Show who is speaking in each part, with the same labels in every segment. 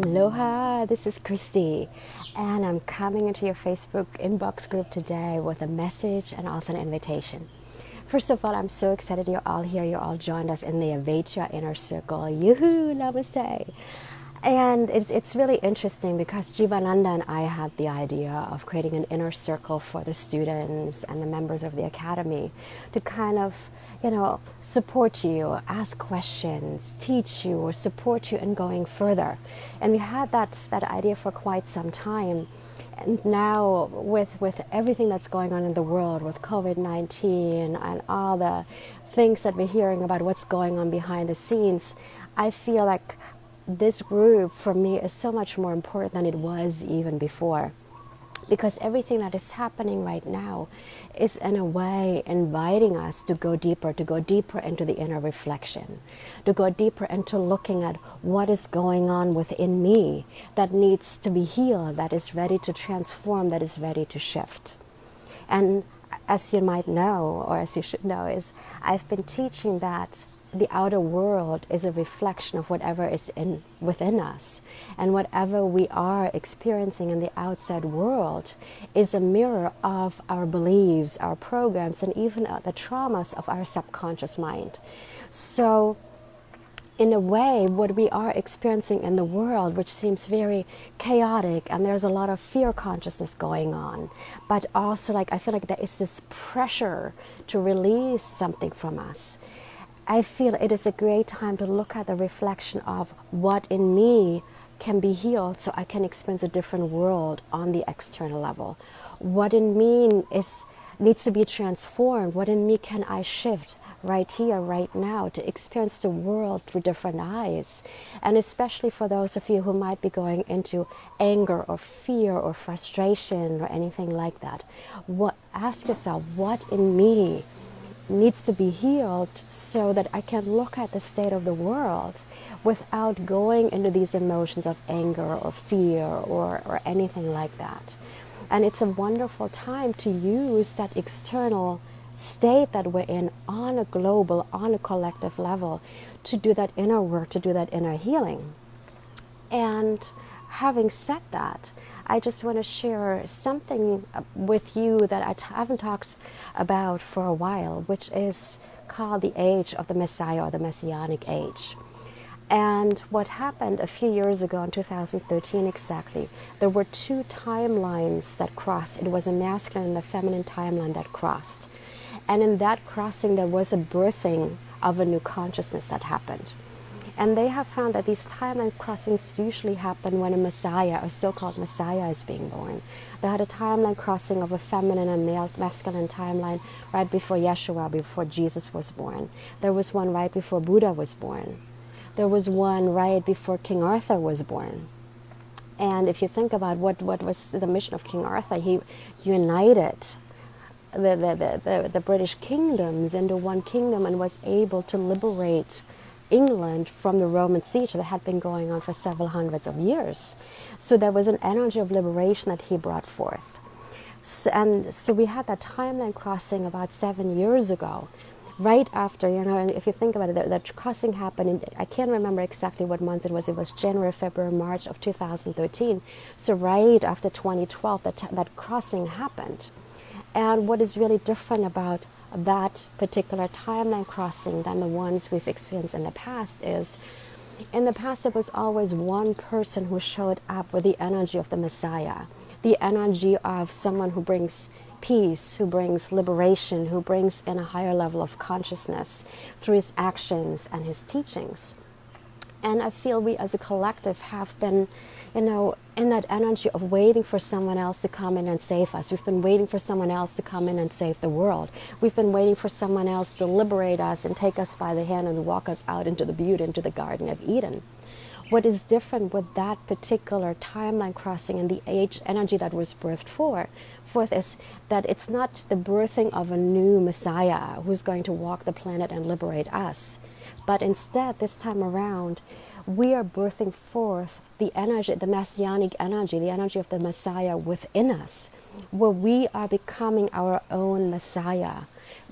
Speaker 1: Aloha, this is Christy, and I'm coming into your Facebook inbox group today with a message and also an invitation. First of all, I'm so excited you're all here. You all joined us in the Avacha Inner Circle. Yoo-hoo, namaste. And it's really interesting because Jivananda and I had the idea of creating an inner circle for the students and the members of the academy to kind of, support you, ask questions, teach you, or support you in going further. And we had that idea for quite some time. And now with everything that's going on in the world, with COVID-19 and all the things that we're hearing about what's going on behind the scenes, I feel like this group for me is so much more important than it was even before, because everything that is happening right now is in a way inviting us to go deeper into the inner reflection, to go deeper into looking at what is going on within me that needs to be healed, that is ready to transform, that is ready to shift. And as you might know, or as you should know, is I've been teaching that the outer world is a reflection of whatever is within us, and whatever we are experiencing in the outside world is a mirror of our beliefs, our programs, and even the traumas of our subconscious mind. So in a way, what we are experiencing in the world, which seems very chaotic, and there's a lot of fear consciousness going on, but also I feel like there is this pressure to release something from us. I feel it is a great time to look at the reflection of what in me can be healed so I can experience a different world on the external level. What in me needs to be transformed. What in me can I shift right here, right now, to experience the world through different eyes. And especially for those of you who might be going into anger or fear or frustration or anything like that. Ask yourself, what in me needs to be healed so that I can look at the state of the world without going into these emotions of anger or fear or anything like that. And it's a wonderful time to use that external state that we're in on a global, on a collective level, to do that inner work, to do that inner healing. And having said that, I just want to share something with you that I haven't talked about for a while, which is called the age of the Messiah, or the Messianic Age. And what happened a few years ago, in 2013 exactly, there were two timelines that crossed. It was a masculine and a feminine timeline that crossed. And in that crossing, there was a birthing of a new consciousness that happened. And they have found that these timeline crossings usually happen when a Messiah, a so-called Messiah, is being born. They had a timeline crossing of a feminine and masculine timeline right before Yeshua, before Jesus was born. There was one right before Buddha was born. There was one right before King Arthur was born. And if you think about what was the mission of King Arthur, he united the British kingdoms into one kingdom and was able to liberate England from the Roman siege that had been going on for several hundreds of years. So there was an energy of liberation that he brought forth. So we had that timeline crossing about 7 years ago, right after, and if you think about it, that crossing happened I can't remember exactly what month it was January, February, March of 2013. So right after 2012, that crossing happened. And what is really different about that particular timeline crossing than the ones we've experienced in the past is, in the past it was always one person who showed up with the energy of the Messiah, the energy of someone who brings peace, who brings liberation, who brings in a higher level of consciousness through his actions and his teachings. And I feel we as a collective have been, in that energy of waiting for someone else to come in and save us. We've been waiting for someone else to come in and save the world. We've been waiting for someone else to liberate us and take us by the hand and walk us out into the beauty, into the Garden of Eden. What is different with that particular timeline crossing and the age energy that was birthed forth is that it's not the birthing of a new Messiah who's going to walk the planet and liberate us. But instead, this time around, we are birthing forth the energy, the Messianic energy, the energy of the Messiah within us, where we are becoming our own Messiah.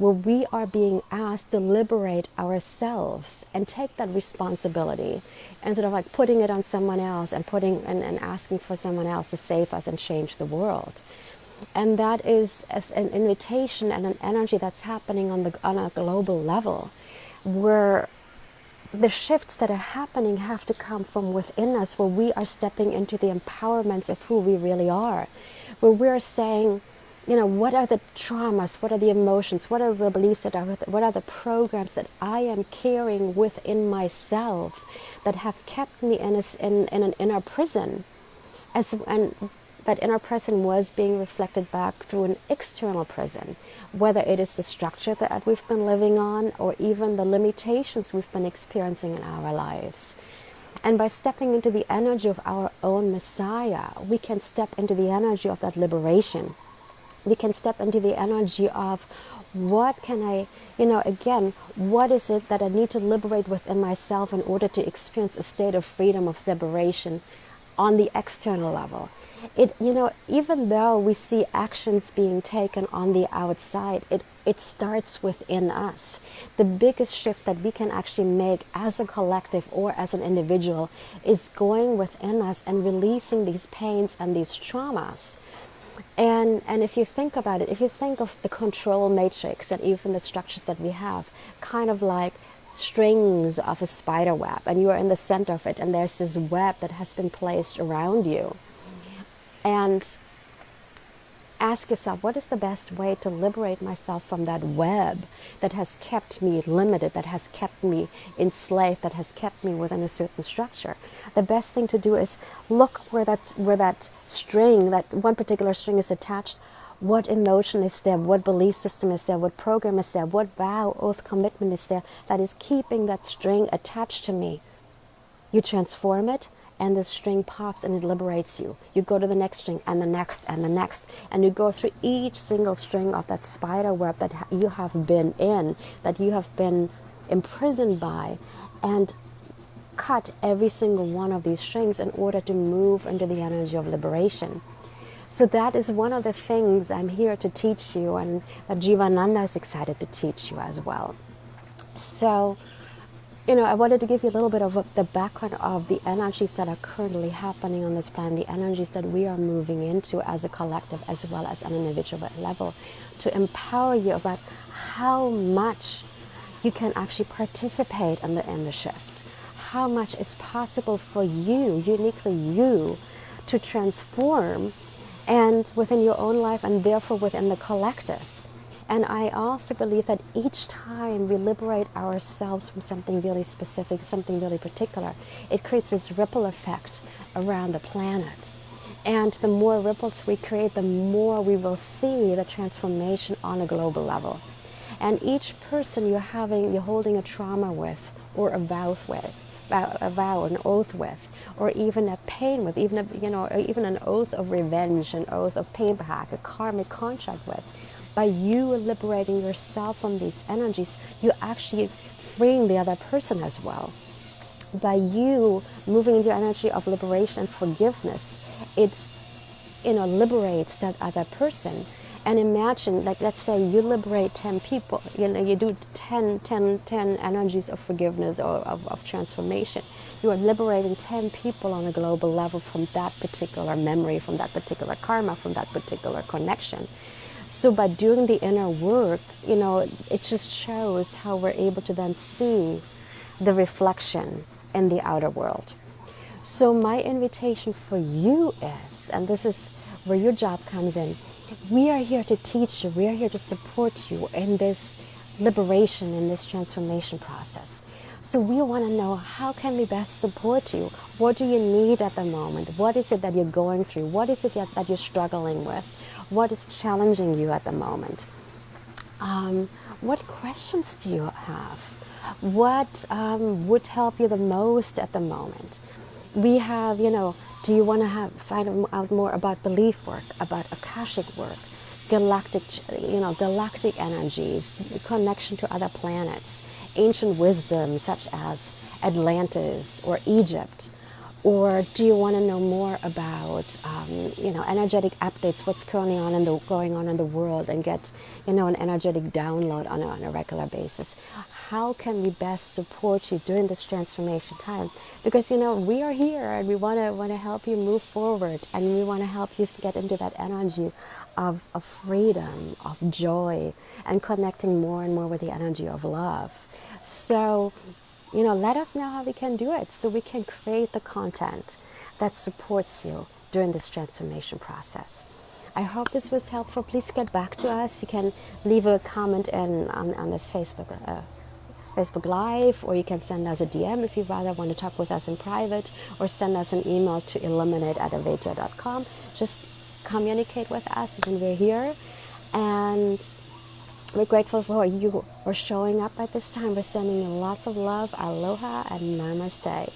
Speaker 1: where we are being asked to liberate ourselves and take that responsibility instead of like putting it on someone else and and asking for someone else to save us and change the world. And that is as an invitation and an energy that's happening on a global level, where the shifts that are happening have to come from within us, where we are stepping into the empowerments of who we really are, where we're saying, what are the traumas, what are the emotions, what are the beliefs what are the programs that I am carrying within myself that have kept me in an inner prison, and that inner prison was being reflected back through an external prison, whether it is the structure that we've been living on or even the limitations we've been experiencing in our lives. And by stepping into the energy of our own Messiah, we can step into the energy of that liberation. We can step into the energy of what can I, again, what is it that I need to liberate within myself in order to experience a state of freedom, of separation on the external level. Even though we see actions being taken on the outside, it starts within us. The biggest shift that we can actually make as a collective or as an individual is going within us and releasing these pains and these traumas. And if you think about it, if you think of the control matrix and even the structures that we have, kind of like strings of a spider web, and you are in the center of it, and there's this web that has been placed around you. And ask yourself, what is the best way to liberate myself from that web that has kept me limited, that has kept me enslaved, that has kept me within a certain structure? The best thing to do is look where that string, that one particular string is attached. What emotion is there? What belief system is there? What program is there? What vow, oath, commitment is there that is keeping that string attached to me? You transform it, and the string pops and it liberates you. You go to the next string and the next and the next, and you go through each single string of that spider web that you have been in, that you have been imprisoned by, and cut every single one of these strings in order to move into the energy of liberation. So that is one of the things I'm here to teach you, and that Jivananda is excited to teach you as well. So, I wanted to give you a little bit of the background of the energies that are currently happening on this planet, the energies that we are moving into as a collective as well as an individual level, to empower you about how much you can actually participate in the shift, how much is possible for you, uniquely you, to transform, and within your own life and therefore within the collective. And I also believe that each time we liberate ourselves from something really specific, something really particular, it creates this ripple effect around the planet. And the more ripples we create, the more we will see the transformation on a global level. And each person you're holding a trauma with, or a vow with, an oath with, or even a pain with, even an oath of revenge, an oath of payback, a karmic contract with. By you liberating yourself from these energies, you're actually freeing the other person as well. By you moving into the energy of liberation and forgiveness, it liberates that other person. And imagine, like, let's say you liberate 10 people, you do 10 energies of forgiveness or of transformation. You are liberating 10 people on a global level from that particular memory, from that particular karma, from that particular connection. So by doing the inner work, it just shows how we're able to then see the reflection in the outer world. So my invitation for you is, and this is where your job comes in, we are here to teach you, we are here to support you in this liberation, in this transformation process. So we want to know, how can we best support you? What do you need at the moment? What is it that you're going through? What is it that you're struggling with? What is challenging you at the moment? What questions do you have? What would help you the most at the moment? We have, do you want to find out more about belief work, about Akashic work, galactic energies, connection to other planets, ancient wisdom such as Atlantis or Egypt, Or do you want to know more about, energetic updates, what's currently going on in the world, and get, an energetic download on a regular basis? How can we best support you during this transformation time? Because, we are here and we want to help you move forward, and we want to help you get into that energy of freedom, of joy, and connecting more and more with the energy of love. So, let us know how we can do it so we can create the content that supports you during this transformation process. I hope this was helpful. Please get back to us. You can leave a comment on this Facebook Live, or you can send us a DM if you rather want to talk with us in private, or send us an email to illuminate@avedia.com. Just communicate with us when we're here. And we're grateful for you for showing up at this time. We're sending you lots of love, aloha, and namaste.